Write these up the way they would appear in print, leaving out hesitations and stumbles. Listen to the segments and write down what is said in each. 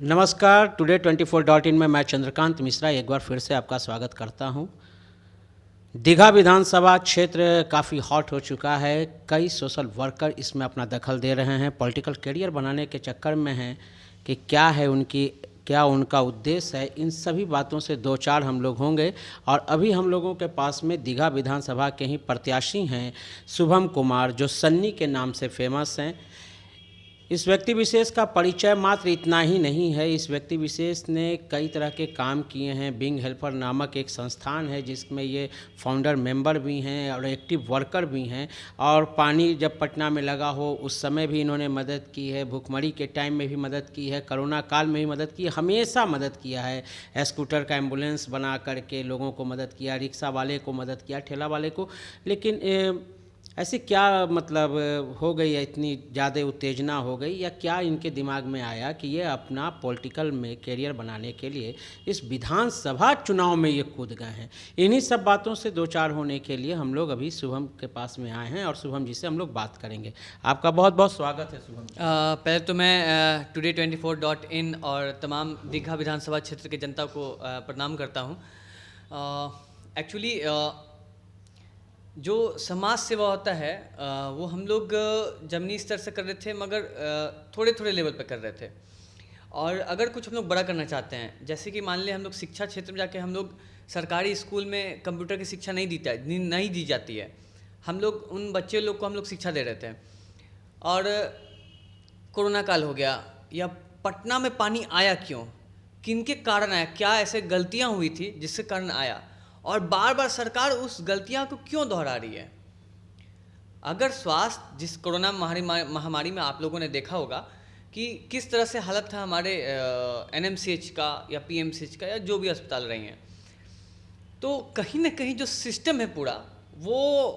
नमस्कार, today 24.in में मैं चंद्रकांत मिश्रा एक बार फिर से आपका स्वागत करता हूं। दीघा विधानसभा क्षेत्र काफ़ी हॉट हो चुका है। कई सोशल वर्कर इसमें अपना दखल दे रहे हैं, पॉलिटिकल करियर बनाने के चक्कर में हैं कि क्या उनका उद्देश्य है। इन सभी बातों से दो चार हम लोग होंगे। और अभी हम लोगों के पास में दीघा विधानसभा के ही प्रत्याशी हैं शुभम कुमार, जो सन्नी के नाम से फेमस हैं। इस व्यक्ति विशेष का परिचय मात्र इतना ही नहीं है। इस व्यक्ति विशेष ने कई तरह के काम किए हैं। बिंग हेल्पर नामक एक संस्थान है जिसमें ये फाउंडर मेंबर भी हैं और एक्टिव वर्कर भी हैं। और पानी जब पटना में लगा हो उस समय भी इन्होंने मदद की है, भुखमरी के टाइम में भी मदद की है, कोरोना काल में भी मदद की है, हमेशा मदद किया है। स्कूटर का एम्बुलेंस बना करके लोगों को मदद किया, रिक्शा वाले को मदद किया, ठेला वाले को। लेकिन ऐसी क्या मतलब हो गई है, इतनी ज़्यादा उत्तेजना हो गई, या क्या इनके दिमाग में आया कि ये अपना पॉलिटिकल में करियर बनाने के लिए इस विधानसभा चुनाव में ये कूद गए हैं। इन्हीं सब बातों से दो चार होने के लिए हम लोग अभी शुभम के पास में आए हैं और शुभम जी से हम लोग बात करेंगे। आपका बहुत बहुत स्वागत है शुभम जी। पहले तो मैं टुडे 24.in और तमाम दीघा विधानसभा क्षेत्र के जनता को प्रणाम करता हूँ। एक्चुअली जो समाज सेवा होता है वो हम लोग ज़मीनी स्तर से कर रहे थे, मगर थोड़े थोड़े लेवल पर कर रहे थे। और अगर कुछ हम लोग बड़ा करना चाहते हैं, जैसे कि मान लें हम लोग शिक्षा क्षेत्र में जाके हम लोग सरकारी स्कूल में कंप्यूटर की शिक्षा नहीं दी जाती है। हम लोग उन बच्चे लोग को हम लोग शिक्षा दे रहे थे। और कोरोना काल हो गया, या पटना में पानी आया क्यों, किनके कारण आया, क्या ऐसे गलतियाँ हुई थी जिसके कारण आया, और बार बार सरकार उस गलतियां को क्यों दोहरा रही है। अगर स्वास्थ्य, जिस कोरोना महामारी में आप लोगों ने देखा होगा कि किस तरह से हालत था हमारे NMCH का या PMCH का या जो भी अस्पताल रहे हैं, तो कहीं ना कहीं जो सिस्टम है पूरा वो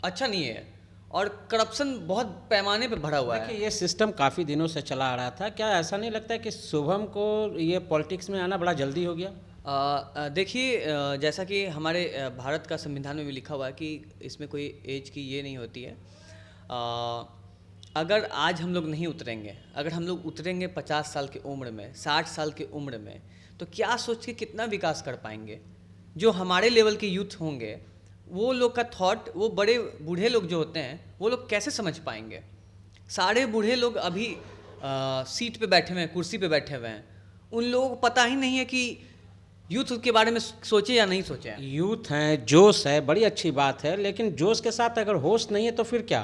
अच्छा नहीं है और करप्शन बहुत पैमाने पे भरा हुआ है। देखिए, ये सिस्टम काफ़ी दिनों से चला आ रहा था। क्या ऐसा नहीं लगता है कि शुभम को ये पॉलिटिक्स में आना बड़ा जल्दी हो गया? देखिए, जैसा कि हमारे भारत का संविधान में भी लिखा हुआ है कि इसमें कोई एज की ये नहीं होती है। अगर आज हम लोग नहीं उतरेंगे, अगर हम लोग उतरेंगे 50 साल की उम्र में, 60 साल की उम्र में, तो क्या सोच के कितना विकास कर पाएंगे। जो हमारे लेवल के यूथ होंगे वो लोग का थॉट, वो बड़े बूढ़े लोग जो होते हैं वो लोग कैसे समझ पाएंगे। सारे बूढ़े लोग अभी सीट पे बैठे हुए हैं, कुर्सी पे बैठे हुए हैं। उन लोगों को पता ही नहीं है कि यूथ के बारे में सोचे या नहीं सोचे। यूथ है, जोश है, बड़ी अच्छी बात है, लेकिन जोश के साथ अगर होश नहीं है तो फिर क्या?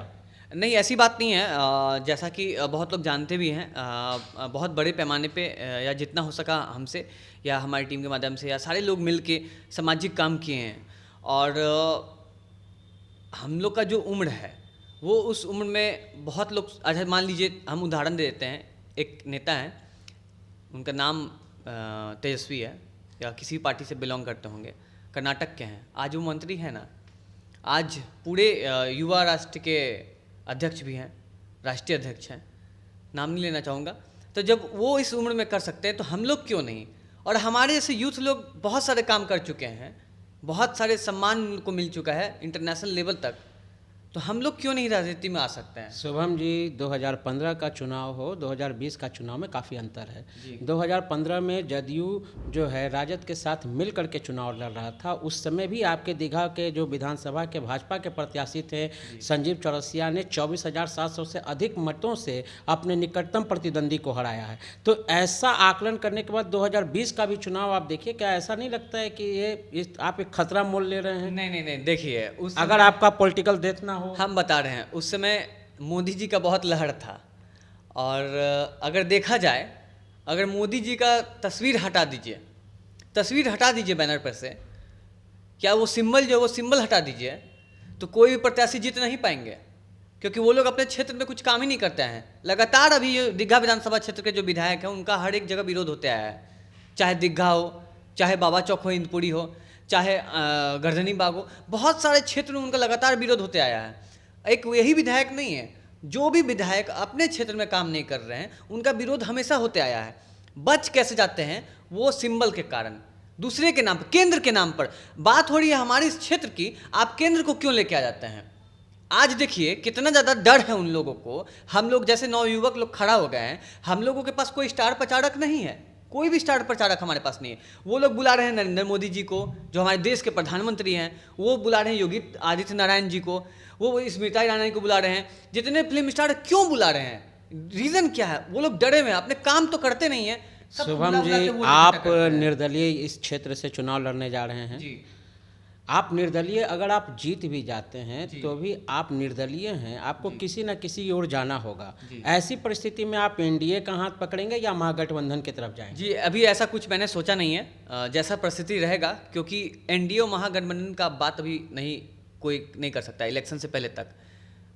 नहीं, ऐसी बात नहीं है। जैसा कि बहुत लोग जानते भी हैं, बहुत बड़े पैमाने पे या जितना हो सका हमसे या हमारी टीम के माध्यम से या सारे लोग मिल के सामाजिक काम किए हैं। और हम लोग का जो उम्र है वो उस उम्र में बहुत लोग, अच्छा मान लीजिए हम उदाहरण दे देते हैं। एक नेता हैं, उनका नाम तेजस्वी है, या किसी पार्टी से बिलोंग करते होंगे, कर्नाटक के हैं। आज वो मंत्री हैं ना, आज पूरे युवा राष्ट्र के अध्यक्ष भी हैं, राष्ट्रीय अध्यक्ष हैं, नाम नहीं लेना चाहूँगा। तो जब वो इस उम्र में कर सकते हैं तो हम लोग क्यों नहीं। और हमारे जैसे यूथ लोग बहुत सारे काम कर चुके हैं, बहुत सारे सम्मान उनको मिल चुका है इंटरनेशनल लेवल तक, तो हम लोग क्यों नहीं राजनीति में आ सकते हैं। शुभम जी, 2015 का चुनाव हो, 2020 का चुनाव में काफ़ी अंतर है। 2015 में जदयू जो है राजद के साथ मिल करके चुनाव लड़ रहा था। उस समय भी आपके दीघा के जो विधानसभा के भाजपा के प्रत्याशी थे संजीव चौरसिया ने 24,700 से अधिक मतों से अपने निकटतम प्रतिद्वंदी को हराया है। तो ऐसा आकलन करने के बाद 2020 का भी चुनाव आप देखिए, क्या ऐसा नहीं लगता है कि आप एक खतरा मोल ले रहे हैं? नहीं, देखिए, अगर आपका पॉलिटिकल देखना, हम बता रहे हैं, उस समय मोदी जी का बहुत लहर था। और अगर देखा जाए, अगर मोदी जी का तस्वीर हटा दीजिए बैनर पर से, क्या वो सिंबल जो वो सिंबल हटा दीजिए, तो कोई भी प्रत्याशी जीत नहीं पाएंगे, क्योंकि वो लोग अपने क्षेत्र में कुछ काम ही नहीं करते हैं। लगातार अभी दीघा विधानसभा क्षेत्र के जो विधायक हैं उनका हर एक जगह विरोध होते आया है, चाहे दीघा हो, चाहे बाबा चौक हो, इंदपुरी हो, चाहे गर्दनी बाग हो, बहुत सारे क्षेत्र में उनका लगातार विरोध होते आया है। एक यही विधायक नहीं है, जो भी विधायक अपने क्षेत्र में काम नहीं कर रहे हैं उनका विरोध हमेशा होते आया है। बच कैसे जाते हैं, वो सिंबल के कारण, दूसरे के नाम पर, केंद्र के नाम पर। बात हो रही है हमारे इस क्षेत्र की, आप केंद्र को क्यों लेके आ जाते हैं। आज देखिए कितना ज़्यादा डर है उन लोगों को। हम लोग जैसे नवयुवक लोग खड़ा हो गए हैं, हम लोगों के पास कोई स्टार प्रचारक नहीं है, कोई भी स्टार प्रचारक हमारे पास नहीं है। वो लोग बुला रहे हैं नरेंद्र मोदी जी को, जो हमारे देश के प्रधानमंत्री हैं, वो बुला रहे हैं योगी आदित्य नारायण जी को, वो स्मृति ईरानी को बुला रहे हैं। जितने फिल्म स्टार क्यों बुला रहे हैं, रीज़न क्या है? वो लोग डरे हुए हैं, अपने काम तो करते नहीं हैं। सबको शुभम बुला बुला जी, के वो लोग आप करते हैं। निर्दलीय इस क्षेत्र से चुनाव लड़ने जा रहे हैं। जी आप निर्दलीय, अगर आप जीत भी जाते हैं जी। तो भी आप निर्दलीय हैं, आपको जी। किसी न किसी ओर जाना होगा। जी। ऐसी परिस्थिति में आप एनडीए का हाथ पकड़ेंगे या महागठबंधन की तरफ जाएंगे? जी, अभी ऐसा कुछ मैंने सोचा नहीं है। जैसा परिस्थिति रहेगा, क्योंकि एनडीए और महागठबंधन का बात अभी कोई नहीं कर सकता। इलेक्शन से पहले तक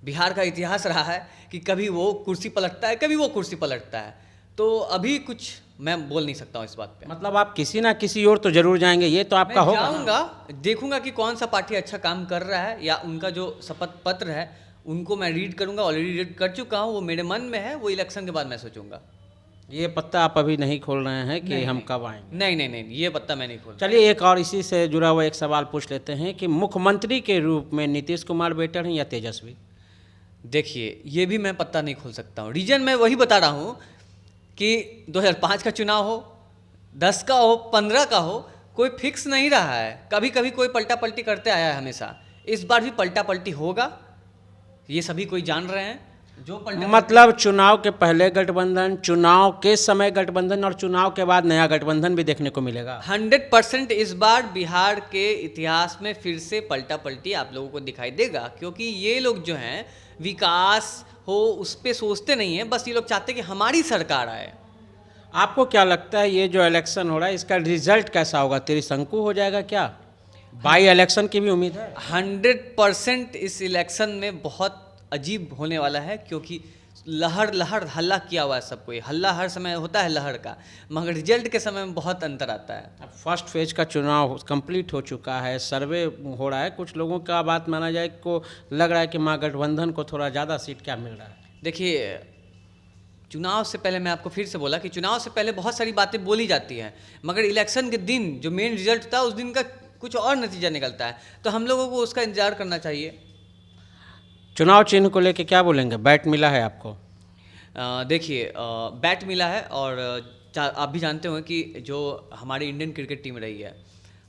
बिहार का इतिहास रहा है कि कभी वो कुर्सी पलटता है, कभी वो कुर्सी पलटता है। तो अभी कुछ मैं बोल नहीं सकता हूँ इस बात पे। मतलब आप किसी ना किसी ओर तो जरूर जाएंगे, ये तो आपका मैं होगा ना? जाऊंगा, देखूंगा कि कौन सा पार्टी अच्छा काम कर रहा है, या उनका जो शपथ पत्र है उनको मैं रीड करूंगा। ऑलरेडी रीड कर चुका हूँ, वो मेरे मन में है, वो इलेक्शन के बाद मैं सोचूंगा। ये पत्ता आप अभी नहीं खोल रहे हैं कि नहीं, हम नहीं। कब आएंगे? नहीं नहीं नहीं, ये पत्ता मैं नहीं खोल। चलिए, एक और इसी से जुड़ा हुआ एक सवाल पूछ लेते हैं कि मुख्यमंत्री के रूप में नीतीश कुमार बेटर हैं या तेजस्वी? देखिए, ये भी मैं पत्ता नहीं खोल सकता हूँ। रीजन मैं वही बता रहा हूँ कि 2005 का चुनाव हो, 10 का हो, 15 का हो, कोई फिक्स नहीं रहा है। कभी कभी कोई पलटा पलटी करते आया है हमेशा। इस बार भी पलटा पलटी होगा, ये सभी कोई जान रहे हैं। जो पलटा मतलब चुनाव के पहले गठबंधन, चुनाव के समय गठबंधन और चुनाव के बाद नया गठबंधन भी देखने को मिलेगा। 100% इस बार बिहार के इतिहास में फिर से पलटा पलटी आप लोगों को दिखाई देगा, क्योंकि ये लोग जो हैं विकास हो उस पर सोचते नहीं हैं। बस ये लोग चाहते हैं कि हमारी सरकार आए। आपको क्या लगता है ये जो इलेक्शन हो रहा है, इसका रिजल्ट कैसा होगा? त्रिशंकु हो जाएगा क्या? बाई इलेक्शन की भी उम्मीद है? 100% इस इलेक्शन में बहुत अजीब होने वाला है, क्योंकि लहर लहर हल्ला किया हुआ है सबको। ये हल्ला हर समय होता है लहर का, मगर रिजल्ट के समय में बहुत अंतर आता है। अब फर्स्ट फेज का चुनाव कंप्लीट हो चुका है, सर्वे हो रहा है, कुछ लोगों का बात माना जाए को लग रहा है कि महागठबंधन को थोड़ा ज़्यादा सीट क्या मिल रहा है? देखिए, चुनाव से पहले मैं आपको फिर से बोला कि चुनाव से पहले बहुत सारी बातें बोली जाती हैं, मगर इलेक्शन के दिन जो मेन रिजल्ट था उस दिन का कुछ और नतीजा निकलता है। तो हम लोगों को उसका इंतजार करना चाहिए। चुनाव चिन्ह को लेके क्या बोलेंगे? बैट मिला है आपको? देखिए, बैट मिला है, और आप भी जानते हो कि जो हमारी इंडियन क्रिकेट टीम रही है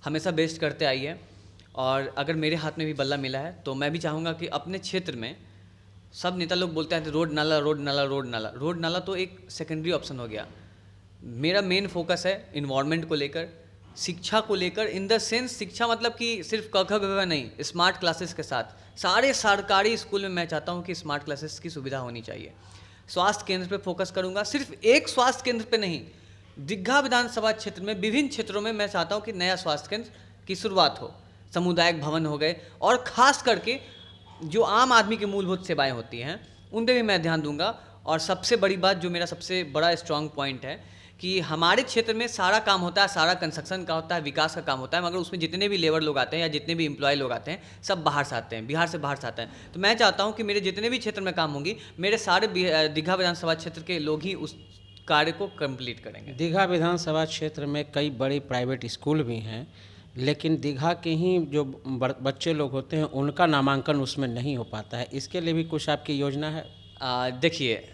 हमेशा बेस्ट करते आई है, और अगर मेरे हाथ में भी बल्ला मिला है तो मैं भी चाहूँगा कि अपने क्षेत्र में सब नेता लोग बोलते हैं रोड नाला रोड नाला रोड नाला। रोड नाला तो एक सेकेंडरी ऑप्शन हो गया। मेरा मेन फोकस है इन्वायरमेंट को लेकर, शिक्षा को लेकर। इन द सेंस शिक्षा मतलब कि सिर्फ क ख ग घ नहीं, स्मार्ट क्लासेस के साथ सारे सरकारी स्कूल में मैं चाहता हूँ कि स्मार्ट क्लासेस की सुविधा होनी चाहिए। स्वास्थ्य केंद्र पे फोकस करूँगा, सिर्फ एक स्वास्थ्य केंद्र पे नहीं, दीघा विधानसभा क्षेत्र में विभिन्न क्षेत्रों में मैं चाहता हूँ कि नया स्वास्थ्य केंद्र की शुरुआत हो। सामुदायिक भवन हो गए, और ख़ास करके जो आम आदमी की मूलभूत सेवाएं होती हैं उन पर भी मैं ध्यान दूंगा। और सबसे बड़ी बात, जो मेरा सबसे बड़ा स्ट्रांग पॉइंट है, कि हमारे क्षेत्र में सारा काम होता है, सारा कंस्ट्रक्शन का होता है, विकास का काम होता है, मगर उसमें जितने भी लेबर लोग आते हैं या जितने भी एम्प्लॉय लोग आते हैं सब बाहर से आते हैं, बिहार से बाहर से आते हैं। तो मैं चाहता हूं कि मेरे जितने भी क्षेत्र में काम होंगी, मेरे सारे दीघा विधानसभा क्षेत्र के लोग ही उस कार्य को कंप्लीट करेंगे। दीघा विधानसभा क्षेत्र में कई बड़ी प्राइवेट स्कूल भी हैं, लेकिन दीघा के ही जो बच्चे लोग होते हैं उनका नामांकन उसमें नहीं हो पाता है। इसके लिए भी कुछ आपकी योजना है? देखिए,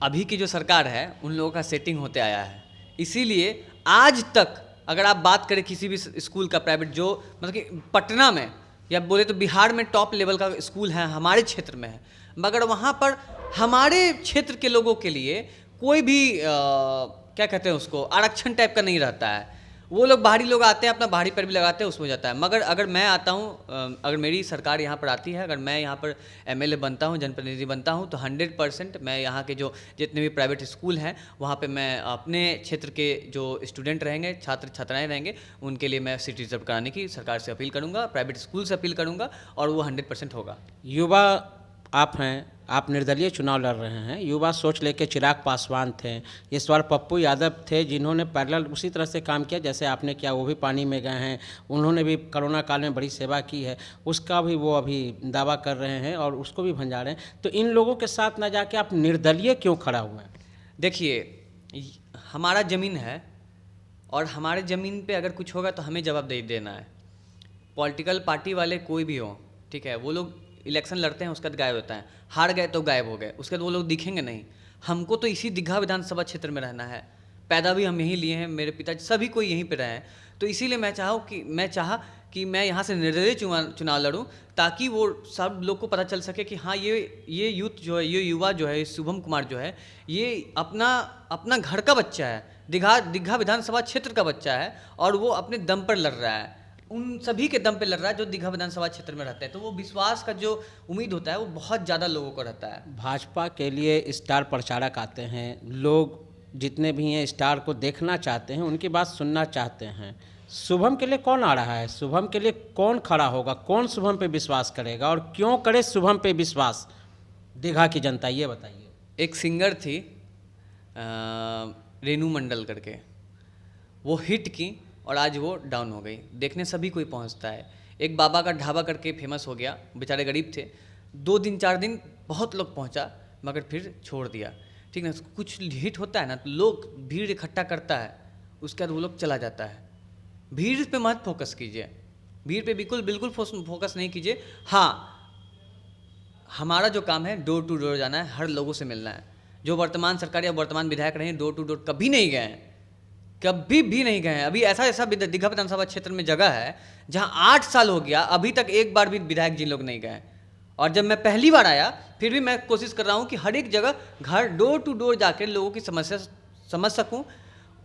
अभी की जो सरकार है उन लोगों का सेटिंग होते आया है, इसीलिए आज तक अगर आप बात करें किसी भी स्कूल का प्राइवेट, जो मतलब कि पटना में या बोले तो बिहार में टॉप लेवल का स्कूल है, हमारे क्षेत्र में है, मगर वहाँ पर हमारे क्षेत्र के लोगों के लिए कोई भी क्या कहते हैं उसको, आरक्षण टाइप का नहीं रहता है। वो लोग बाहरी लोग आते हैं, अपना बाहरी पैर भी लगाते हैं, उसमें जाता है। मगर अगर मैं आता हूँ, अगर मेरी सरकार यहाँ पर आती है, अगर मैं यहाँ पर एमएलए बनता हूँ, जनप्रतिनिधि बनता हूँ, तो 100% मैं यहाँ के जो जितने भी प्राइवेट स्कूल हैं वहाँ पे मैं अपने क्षेत्र के जो स्टूडेंट रहेंगे, छात्र छात्राएँ रहेंगे, उनके लिए मैं सीट रिजर्व कराने की सरकार से अपील करूँगा, प्राइवेट स्कूल से अपील करूँगा, और वो 100% होगा। युवा आप हैं, आप निर्दलीय चुनाव लड़ रहे हैं। युवा सोच लेके चिराग पासवान थे, इस बार पप्पू यादव थे, जिन्होंने पैरेलल उसी तरह से काम किया जैसे आपने किया। वो भी पानी में गए हैं, उन्होंने भी कोरोना काल में बड़ी सेवा की है, उसका भी वो अभी दावा कर रहे हैं और उसको भी भंजा रहे हैं। तो इन लोगों के साथ ना जाके आप निर्दलीय क्यों खड़ा हुए हैं? देखिए, हमारा ज़मीन है, और हमारे ज़मीन पे अगर कुछ होगा तो हमें जवाबदेही देना है। पॉलिटिकल पार्टी वाले कोई भी हो, ठीक है, वो लोग इलेक्शन लड़ते हैं, उसके बाद गायब होता है, हार गए तो गायब हो गए, उसके बाद वो लोग दिखेंगे नहीं। हमको तो इसी दीघा विधानसभा क्षेत्र में रहना है, पैदा भी हम यहीं लिए हैं, मेरे पिताजी सभी कोई यहीं पे रहे हैं, तो इसीलिए मैं चाहा कि मैं यहाँ से निर्दलीय चुनाव लड़ूं, ताकि वो सब लोग को पता चल सके कि हाँ, ये यूथ जो है, ये युवा जो है, शुभम कुमार जो है, ये अपना घर का बच्चा है, दीघा विधानसभा क्षेत्र का बच्चा है, और वो अपने दम पर लड़ रहा है, उन सभी के दम पे लड़ रहा है जो दीघा विधानसभा क्षेत्र में रहते हैं। तो वो विश्वास का जो उम्मीद होता है वो बहुत ज़्यादा लोगों को रहता है। भाजपा के लिए स्टार प्रचारक आते हैं, लोग जितने भी हैं स्टार को देखना चाहते हैं, उनकी बात सुनना चाहते हैं। शुभम के लिए कौन आ रहा है? शुभम के लिए कौन खड़ा होगा? कौन शुभम पे विश्वास करेगा और क्यों करे शुभम पे विश्वास दीघा की जनता, ये बताइए। एक सिंगर थी रेनू मंडल करके, वो हिट की और आज वो डाउन हो गई, देखने सभी कोई पहुंचता है। एक बाबा का ढाबा करके फेमस हो गया, बेचारे गरीब थे, 2 दिन 4 दिन बहुत लोग पहुंचा, मगर फिर छोड़ दिया। ठीक ना, कुछ हिट होता है ना तो लोग भीड़ इकट्ठा करता है, उसके बाद वो लोग चला जाता है। भीड़ पे मत फोकस कीजिए, भीड़ पे बिल्कुल फोकस नहीं कीजिए। हाँ, हमारा जो काम है डोर टू डोर जाना है, हर लोगों से मिलना है। जो वर्तमान सरकार या वर्तमान विधायक रहे हैं, डोर टू डोर कभी नहीं गए हैं, कभी भी नहीं गए हैं। अभी ऐसा दीघा विधानसभा क्षेत्र में जगह है जहां 8 साल हो गया, अभी तक एक बार भी विधायक जी लोग नहीं गए। और जब मैं पहली बार आया, फिर भी मैं कोशिश कर रहा हूं कि हर एक जगह घर डोर टू डोर जाकर लोगों की समस्या समझ सकूं,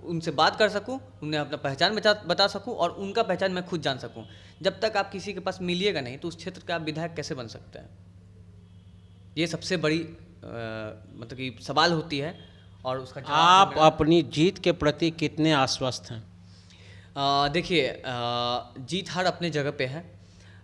उनसे बात कर सकूं, उन्हें अपना पहचान बता सकूं और उनका पहचान मैं खुद जान सकूं। जब तक आप किसी के पास मिलिएगा नहीं तो उस क्षेत्र का आप विधायक कैसे बन सकते हैं? ये सबसे बड़ी मतलब कि सवाल होती है। और उसका आप अपनी जीत के प्रति कितने आश्वस्त हैं? देखिए, जीत हार अपने जगह पे है।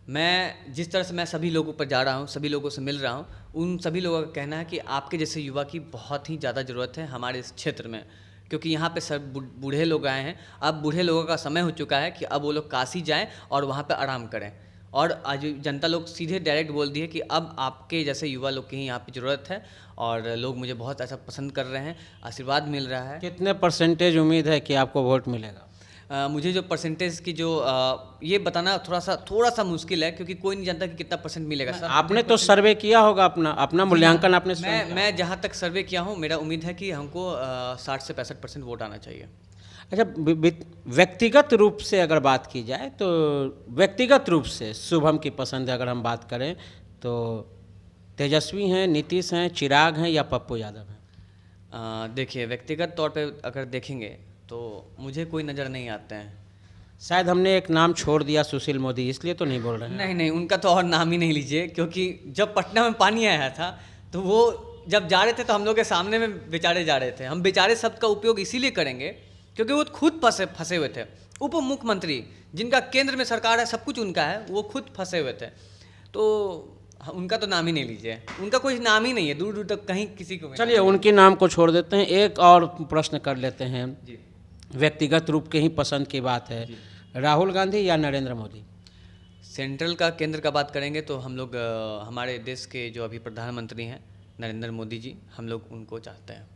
मैं जिस तरह से मैं सभी लोगों पर जा रहा हूँ, सभी लोगों से मिल रहा हूँ, उन सभी लोगों का कहना है कि आपके जैसे युवा की बहुत ही ज़्यादा ज़रूरत है हमारे इस क्षेत्र में, क्योंकि यहाँ पे सब बूढ़े लोग आए हैं। अब बूढ़े लोगों का समय हो चुका है कि अब वो लोग काशी जाएं और वहाँ पे आराम करें। और आज जनता लोग सीधे डायरेक्ट बोल दिए कि अब आपके जैसे युवा लोग की ही यहाँ पे ज़रूरत है, और लोग मुझे बहुत ऐसा पसंद कर रहे हैं, आशीर्वाद मिल रहा है। कितने परसेंटेज उम्मीद है कि आपको वोट मिलेगा? मुझे जो परसेंटेज की जो ये बताना थोड़ा सा मुश्किल है, क्योंकि कोई नहीं जानता कि कितना परसेंट मिलेगा। सर, आपने तो सर्वे किया होगा, अपना मूल्यांकन आपने मैं जहाँ तक सर्वे किया हूँ, मेरा उम्मीद है कि हमको 60 से 65% वोट आना चाहिए। अच्छा, व्यक्तिगत रूप से अगर बात की जाए तो व्यक्तिगत रूप से शुभम की पसंद अगर हम बात करें तो तेजस्वी हैं, नीतीश हैं, चिराग हैं या पप्पू यादव हैं? देखिए, व्यक्तिगत तौर पे अगर देखेंगे तो मुझे कोई नज़र नहीं आते हैं। शायद हमने एक नाम छोड़ दिया, सुशील मोदी, इसलिए तो नहीं बोल रहे हैं? नहीं, उनका तो और नाम ही नहीं लीजिए, क्योंकि जब पटना में पानी आया था तो वो जब जा रहे थे तो हम लोग के सामने में बेचारे जा रहे थे। हम बेचारे शब्द का उपयोग इसीलिए करेंगे क्योंकि वो खुद फंसे हुए थे। उप मुख्यमंत्री जिनका केंद्र में सरकार है, सब कुछ उनका है, वो खुद फंसे हुए थे, तो उनका तो नाम ही नहीं लीजिए। उनका कोई नाम ही नहीं है, दूर दूर तक कहीं किसी को। चलिए, उनके नाम को छोड़ देते हैं, एक और प्रश्न कर लेते हैं जी। व्यक्तिगत रूप के ही पसंद की बात है, राहुल गांधी या नरेंद्र मोदी? सेंट्रल का, केंद्र का बात करेंगे तो हम लोग हमारे देश के जो अभी प्रधानमंत्री हैं नरेंद्र मोदी जी, हम लोग उनको चाहते हैं।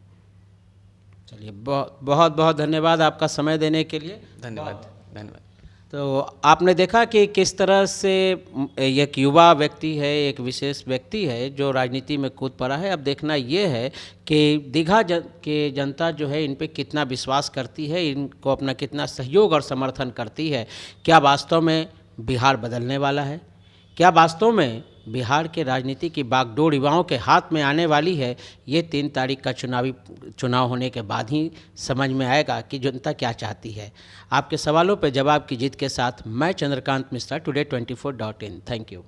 चलिए, बहुत बहुत धन्यवाद आपका समय देने के लिए। धन्यवाद। तो आपने देखा कि किस तरह से एक युवा व्यक्ति है, एक विशेष व्यक्ति है जो राजनीति में कूद पड़ा है। अब देखना ये है कि दीघा के जनता जो है इन पे कितना विश्वास करती है, इनको अपना कितना सहयोग और समर्थन करती है। क्या वास्तव में बिहार बदलने वाला है? क्या वास्तव में बिहार के राजनीति की बागडोर युवाओं के हाथ में आने वाली है? ये 3 तारीख का चुनाव होने के बाद ही समझ में आएगा कि जनता क्या चाहती है। आपके सवालों पर जवाब की जीत के साथ मैं Chandrakant Mishra, today24.in। Thank you.